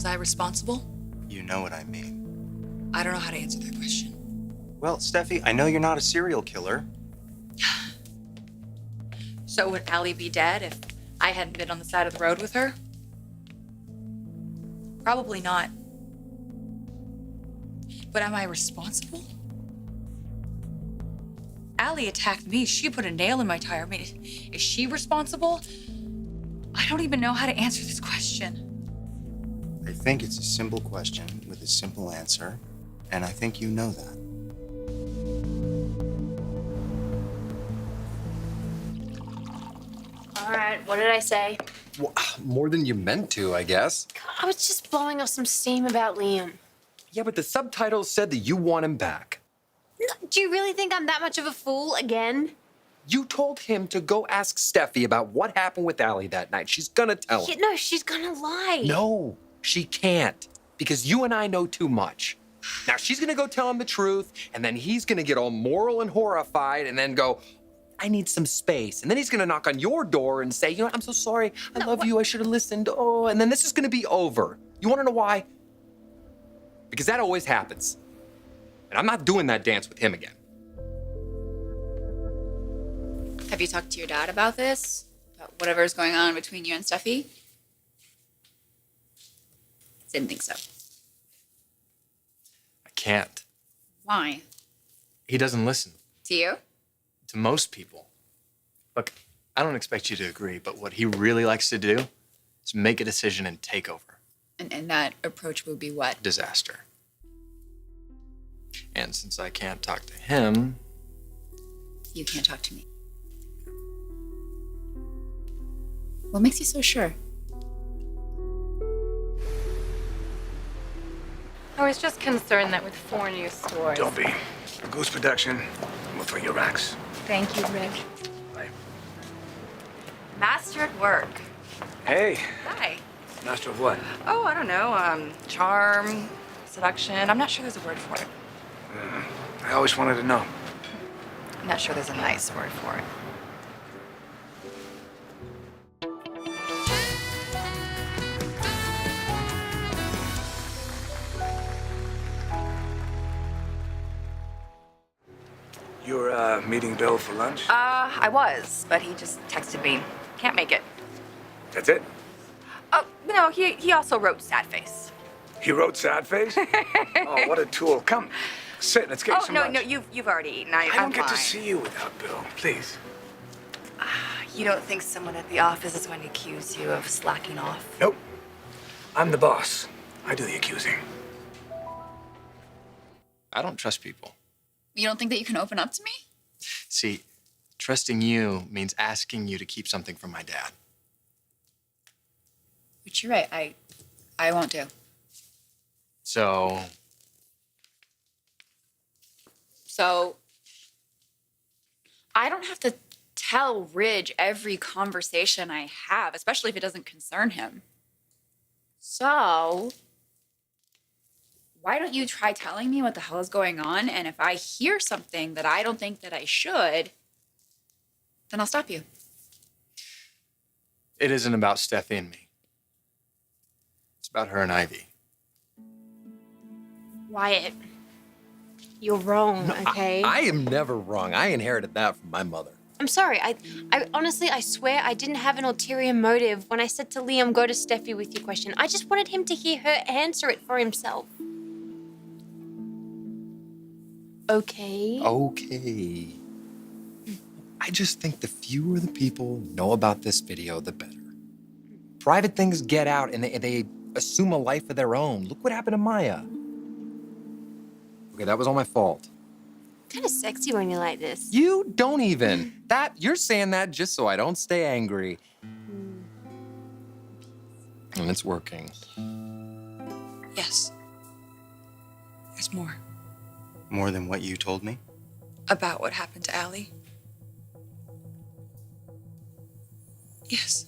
I responsible? You know what I mean. I don't know how to answer that question. Well, Steffi, I know you're not a serial killer. So would Allie be dead if I hadn't been on the side of the road with her? Probably not. But am I responsible? Allie attacked me. She put a nail in my tire. I mean, is she responsible? I don't even know how to answer this question. I think it's a simple question with a simple answer, and I think you know that. All right, what did I say? Well, more than you meant to, I guess. I was just blowing off some steam about Liam. Yeah, but the subtitles said that you want him back. No, do you really think I'm that much of a fool again? You told him to go ask Steffi about what happened with Allie that night. She's gonna tell him. No, she's gonna lie. No, she can't, because you and I know too much. Now, she's gonna go tell him the truth, and then he's gonna get all moral and horrified, and then go, I need some space. And then he's gonna knock on your door and say, you know, I'm so sorry, I love you, I should have listened, oh, and then this is gonna be over. You wanna know why? Because that always happens. And I'm not doing that dance with him again. Have you talked to your dad about this? About whatever's going on between you and Steffi? Didn't think so. I can't. Why? He doesn't listen. To you? To most people. Look, I don't expect you to agree, but what he really likes to do is make a decision and take over. And that approach would be what? Disaster. And since I can't talk to him, You can't talk to me. What makes you so sure? I was just concerned that with 4 new stores. Don't be. Goose production. We'll fill your racks. Thank you, Rick. Right. Master at work. Hey, Hi. master of what? Oh, I don't know. Charm, seduction. I'm not sure there's a word for it. I always wanted to know. I'm not sure there's a nice word for it. You're meeting Bill for lunch? I was, but he just texted me. Can't make it. That's it? Oh, no, he also wrote sad face. He wrote sad face? Oh, what a tool. Come, sit. Let's get you Oh, some no, lunch. no, you've already eaten. I don't I'm get to fine. see you without Bill. Please. You don't think someone at the office is going to accuse you of slacking off? Nope. I'm the boss. I do the accusing. I don't trust people. You don't think that you can open up to me? See, trusting you means asking you to keep something from my dad. But you're right. I won't do. So, So I don't have to tell Ridge every conversation I have, especially if it doesn't concern him. So why don't you try telling me what the hell is going on? And if I hear something that I don't think that I should, then I'll stop you. it isn't about Steffi and me. It's about her and Ivy. Wyatt, you're wrong, okay? I am never wrong. I inherited that from my mother. I'm sorry. I honestly, I swear I didn't have an ulterior motive when I said to Liam, go to Steffi with your question. I just wanted him to hear her answer it for himself. Okay? Okay. I just think the fewer the people know about this video, the better. Private things get out and they assume a life of their own. Look what happened to Maya. Okay, that was all my fault. Kind of sexy when you're like this. You don't even. You're saying that just so I don't stay angry. And it's working. Yes. There's more. More than what you told me? About what happened to Allie? Yes.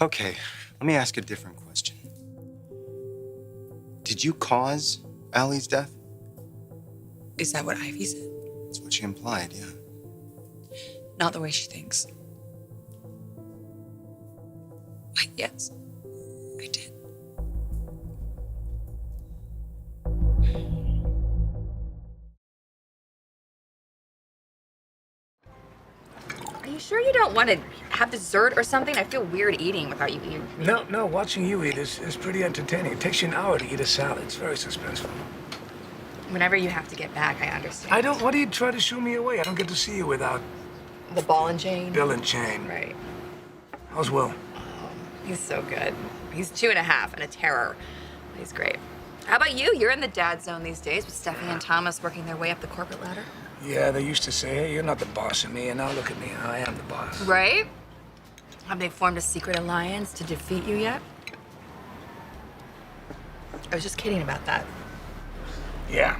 Okay, let me ask a different question. Did you cause Allie's death? Is that what Ivy said? That's what she implied, yeah. Not the way she thinks. But yes, I did. you sure you don't want to have dessert or something? I feel weird eating without you eating. No, watching you eat is pretty entertaining. It takes you an hour to eat a salad. It's very suspenseful. Whenever you have to get back, I understand. Why do you try to shoo me away? I don't get to see you without The ball and chain? Bill and Chain. Right. How's Will? He's so good. He's 2.5 and a terror. He's great. How about you? You're in the dad zone these days with Steffy and Thomas working their way up the corporate ladder. Yeah, they used to say, hey, you're not the boss of me, and now look at me. I am the boss. Right? Have they formed a secret alliance to defeat you yet? I was just kidding about that. Yeah.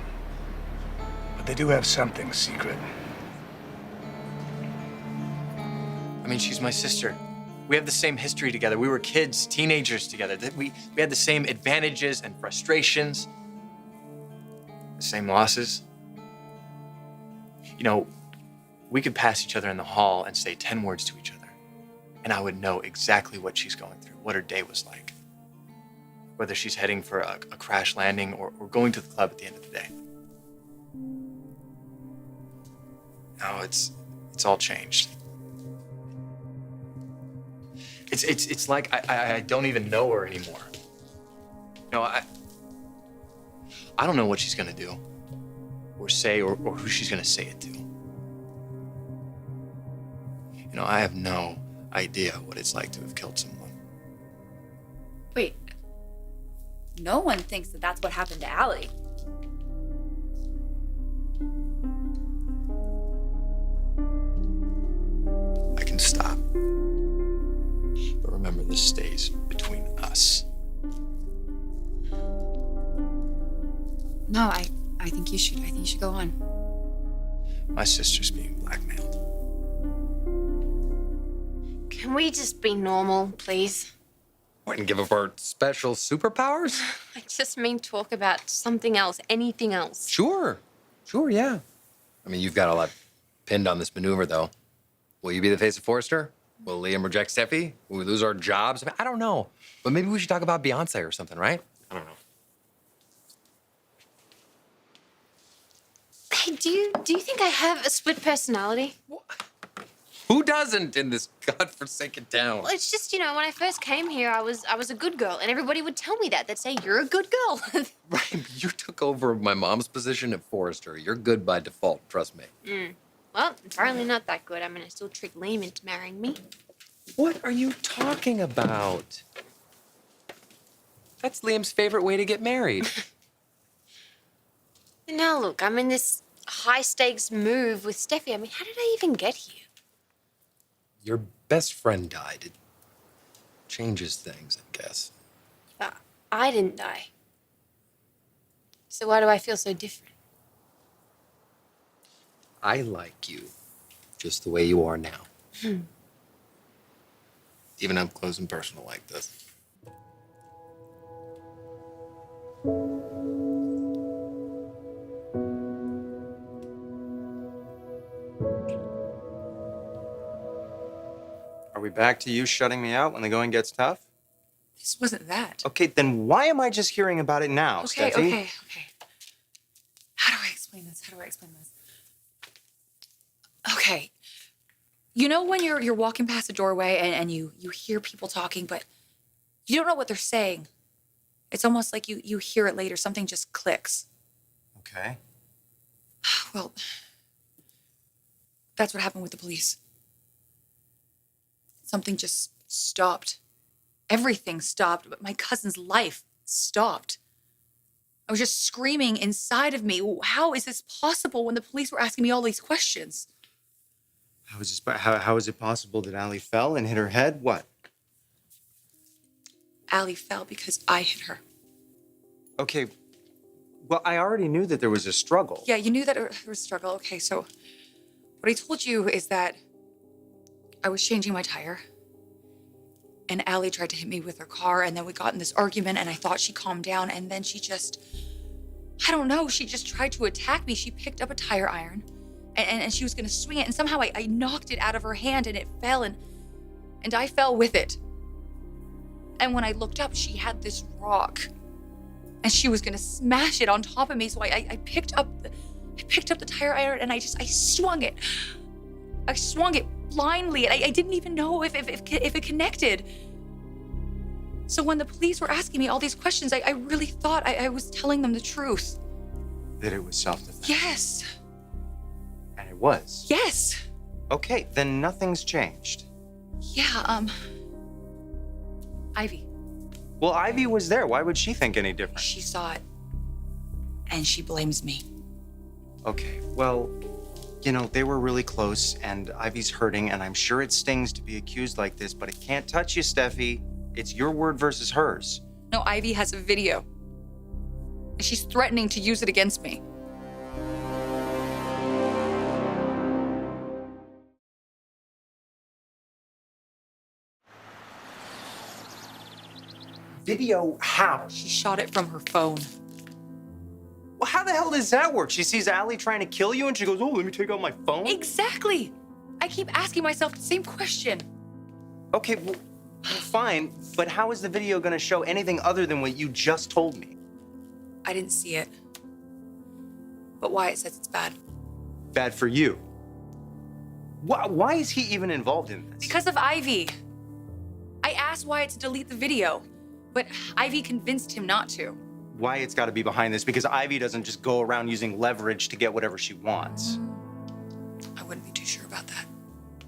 But they do have something secret. I mean, she's my sister. We have the same history together. We were kids, teenagers together. We had the same advantages and frustrations, the same losses. You know, we could pass each other in the hall and say 10 words to each other, and I would know exactly what she's going through, what her day was like, whether she's heading for a crash landing or going to the club at the end of the day. Now it's all changed. It's like I don't even know her anymore. You know, I don't know what she's gonna do or say or who she's gonna say it to. You know, I have no idea what it's like to have killed someone. Wait. No one thinks that that's what happened to Allie. I can stop. But remember, this stays between us. No, I think you should. I think you should go on. My sister's being blackmailed. Can we just be normal, please? What, and give up our special superpowers? I just mean talk about something else, anything else. Sure, yeah. I mean, you've got a lot pinned on this maneuver, though. Will you be the face of Forrester? Will Liam reject Steffi? Will we lose our jobs? I don't know. But maybe we should talk about Beyonce or something, right? I don't know. Hey, do you think I have a split personality? Who doesn't in this godforsaken town? Well, it's just, when I first came here, I was a good girl, and everybody would tell me that. They'd say, you're a good girl. Right, you took over my mom's position at Forrester. You're good by default, trust me. Well, apparently not that good. I mean, I still tricked Liam into marrying me. What are you talking about? That's Liam's favorite way to get married. And now look, I'm in this high-stakes move with Steffi. I mean, how did I even get here? Your best friend died. It changes things, I guess. I didn't die. So why do I feel so different? I like you just the way you are now. Even up close and personal like this. Are we back to you shutting me out when the going gets tough? This wasn't that. Okay, then why am I just hearing about it now, Okay. Steffi? How do I explain this? Okay. You know when you're walking past a doorway and you hear people talking, but you don't know what they're saying. It's almost like you hear it later. Something just clicks. Okay. Well, that's what happened with the police. Something just stopped. Everything stopped, but my cousin's life stopped. I was just screaming inside of me. How is this possible when the police were asking me all these questions? How is it possible that Allie fell and hit her head? What? Allie fell because I hit her. Okay. Well, I already knew that there was a struggle. Yeah, you knew that there was a struggle. Okay, so what I told you is that I was changing my tire, and Allie tried to hit me with her car, and then we got in this argument, and I thought she calmed down, and then she just, I don't know, she just tried to attack me. She picked up a tire iron, and she was gonna swing it, and somehow I knocked it out of her hand, and it fell, and I fell with it. And when I looked up, she had this rock, and she was gonna smash it on top of me, so I picked up the tire iron, and I swung it. I swung it blindly. And I didn't even know if it connected. So when the police were asking me all these questions, I really thought I was telling them the truth. That it was self-defense. Yes. And it was. Yes. Okay, then nothing's changed. Yeah, Ivy. Well, Ivy was there. Why would she think any different? She saw it. And she blames me. Okay, well, you know, they were really close, and Ivy's hurting, and I'm sure it stings to be accused like this, but it can't touch you, Steffi. It's your word versus hers. No, Ivy has a video. And she's threatening to use it against me. Video how? She shot it from her phone. Well, how the hell does that work? She sees Allie trying to kill you, and she goes, oh, let me take out my phone? Exactly. I keep asking myself the same question. Okay, well, fine, but how is the video gonna show anything other than what you just told me? I didn't see it. But Wyatt says it's bad. Bad for you. Why is he even involved in this? Because of Ivy. I asked Wyatt to delete the video, but Ivy convinced him not to. Wyatt's gotta be behind this because Ivy doesn't just go around using leverage to get whatever she wants. I wouldn't be too sure about that.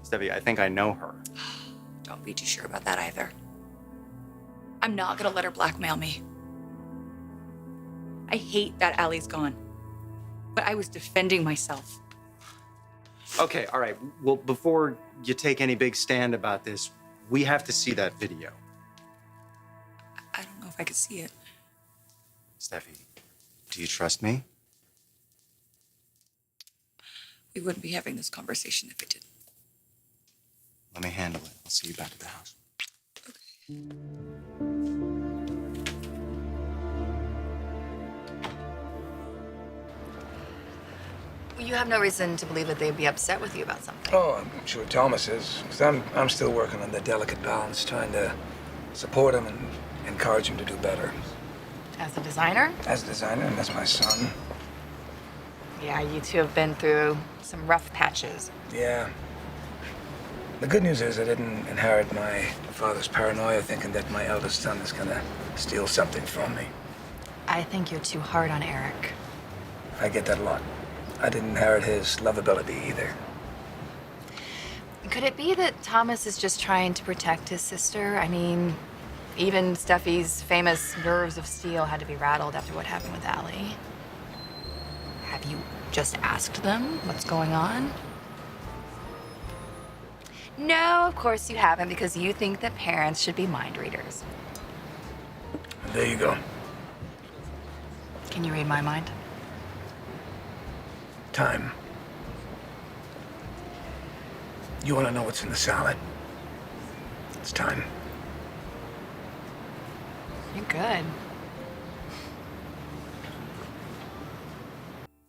Steffi, I think I know her. Don't be too sure about that either. I'm not gonna let her blackmail me. I hate that Allie's gone. But I was defending myself. Okay, all right. Well, before you take any big stand about this, we have to see that video. I don't know if I could see it. Steffi, do you trust me? We wouldn't be having this conversation if it didn't. Let me handle it. I'll see you back at the house. You have no reason to believe that they'd be upset with you about something. Oh, I'm sure Thomas is, because I'm still working on the delicate balance, trying to support him and encourage him to do better. As a designer? As a designer and as my son. Yeah, you two have been through some rough patches. Yeah. The good news is I didn't inherit my father's paranoia thinking that my eldest son is gonna steal something from me. I think you're too hard on Eric. I get that a lot. I didn't inherit his lovability either. Could it be that Thomas is just trying to protect his sister? I mean, even Steffi's famous nerves of steel had to be rattled after what happened with Allie. Have you just asked them what's going on? No, of course you haven't, because you think that parents should be mind readers. And there you go. Can you read my mind? Time. You want to know what's in the salad? It's time. You're good.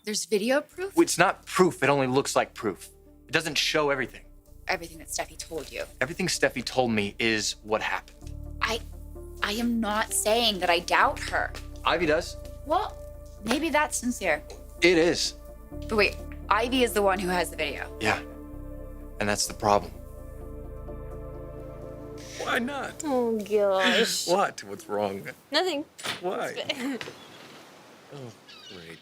There's video proof? It's not proof. It only looks like proof. It doesn't show everything. Everything that Steffi told you. Everything Steffi told me is what happened. I am not saying that I doubt her. Ivy does. Well, maybe that's sincere. It is. But wait, Ivy is the one who has the video. Yeah. And that's the problem. Why not? Oh, gosh. What? What's wrong? Nothing. Why? Oh, great.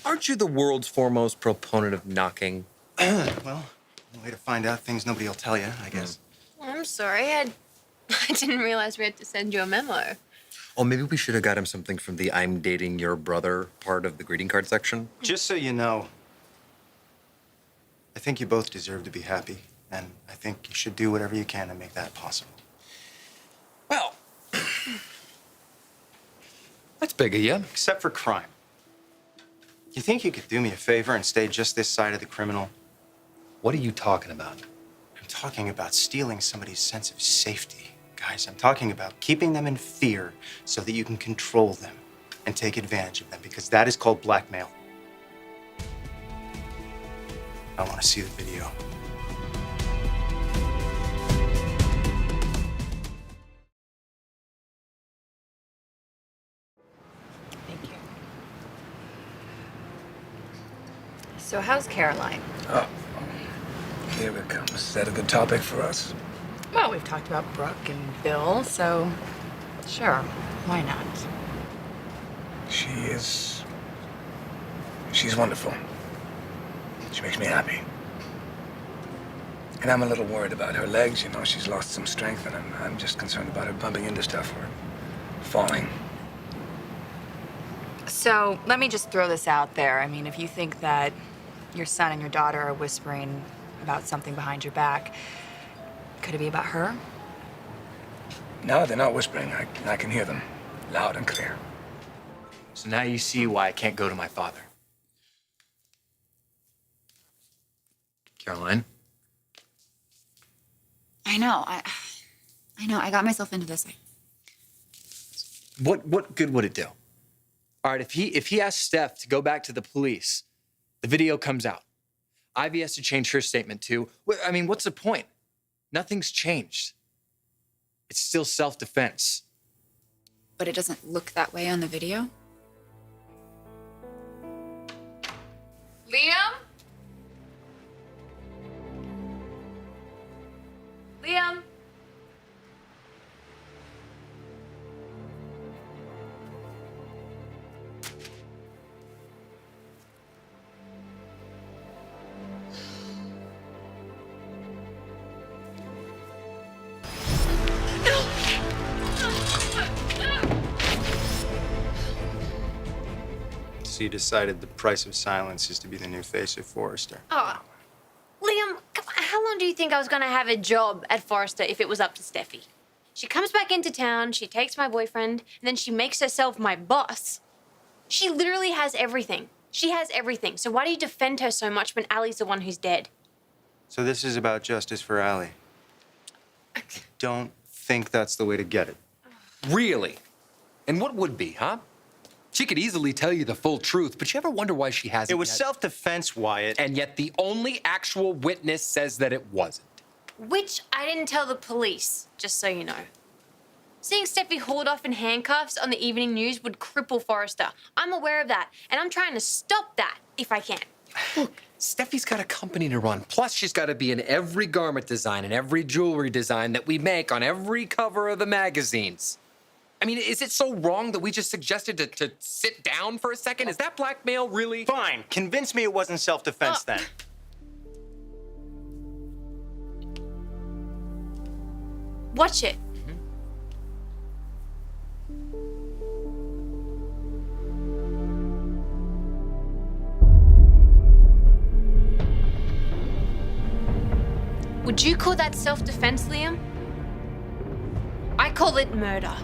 Aren't you the world's foremost proponent of knocking? Well, a way to find out things nobody will tell you, I guess. I'm sorry. I didn't realize we had to send you a memo. Oh, maybe we should have got him something from the I'm dating your brother part of the greeting card section. Just so you know, I think you both deserve to be happy, and I think you should do whatever you can to make that possible. Well, that's big of you. Except for crime. You think you could do me a favor and stay just this side of the criminal? What are you talking about? I'm talking about stealing somebody's sense of safety. Guys, I'm talking about keeping them in fear so that you can control them and take advantage of them, because that is called blackmail. I want to see the video. Thank you. So how's Caroline? Oh, Here it comes. Is that a good topic for us? Well, we've talked about Brooke and Bill, so sure, why not? She's wonderful. She makes me happy. And I'm a little worried about her legs. You know, she's lost some strength, and I'm just concerned about her bumping into stuff or falling. So let me just throw this out there. I mean, if you think that your son and your daughter are whispering about something behind your back, could it be about her? No, they're not whispering. I can hear them loud and clear. So now you see why I can't go to my father. Caroline? I know. I know. I got myself into this. What good would it do? All right, if he asks Steph to go back to the police, the video comes out. Ivy has to change her statement too. I mean, what's the point? Nothing's changed. It's still self-defense. But it doesn't look that way on the video. Liam? Liam? So you decided the price of silence is to be the new face of Forrester. Oh, Liam, how long do you think I was gonna have a job at Forrester if it was up to Steffi? She comes back into town, she takes my boyfriend, and then she makes herself my boss. She literally has everything. She has everything. So why do you defend her so much when Allie's the one who's dead? So this is about justice for Allie. I don't think that's the way to get it. Really? And what would be, huh? She could easily tell you the full truth, but you ever wonder why she hasn't It was yet? self-defense, Wyatt. And yet the only actual witness says that it wasn't. Which I didn't tell the police, just so you know. Seeing Steffi hauled off in handcuffs on the evening news would cripple Forrester. I'm aware of that, and I'm trying to stop that if I can. Look, Steffi's got a company to run. Plus, she's got to be in every garment design and every jewelry design that we make on every cover of the magazines. I mean, is it so wrong that we just suggested to sit down for a second? Is that blackmail, really? Fine. Convince me it wasn't self-defense then. Watch it. Would you call that self-defense, Liam? I call it murder.